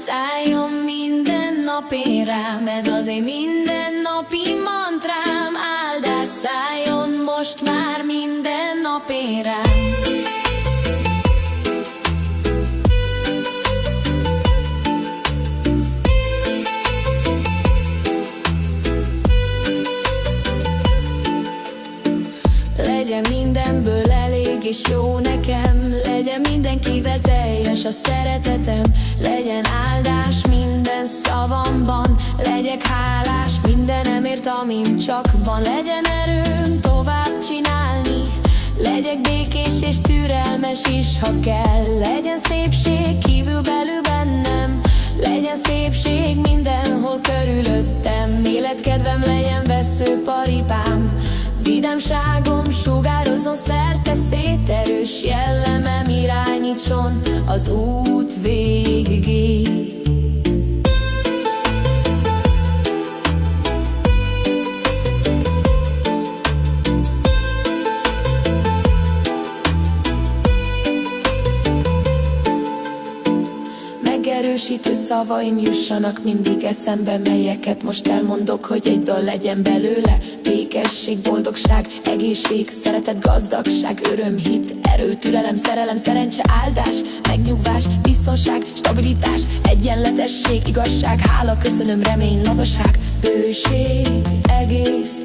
szálljon minden nap én rám, ez az én mindennapi mantrám. Áldás szálljon most már minden nap én rám. Legyen mindenből elég és jó nekem, legyen mindenkivel teljes a szeretetem. Legyen áldás minden szavamban, legyek hálás mindenemért, amim csak van. Legyen erőm tovább csinálni, legyek békés és türelmes is, ha kell. Legyen szépség kívül belül bennem, legyen szépség mindenhol körülöttem. Életkedvem legyen vesszőparipám, vidámságom sugározzon szerte szét, erős jellemem irányítson az út végig. Megerősítő szavaim jussanak mindig eszembe, melyeket most elmondok, hogy egy dal legyen belőle. Békesség, boldogság, egészség, szeretet, gazdagság, öröm, hit, erő, türelem, szerelem, szerencse, áldás, megnyugvás, biztonság, stabilitás, egyenletesség, igazság, hála, köszönöm, remény, lazaság, bőség, egész,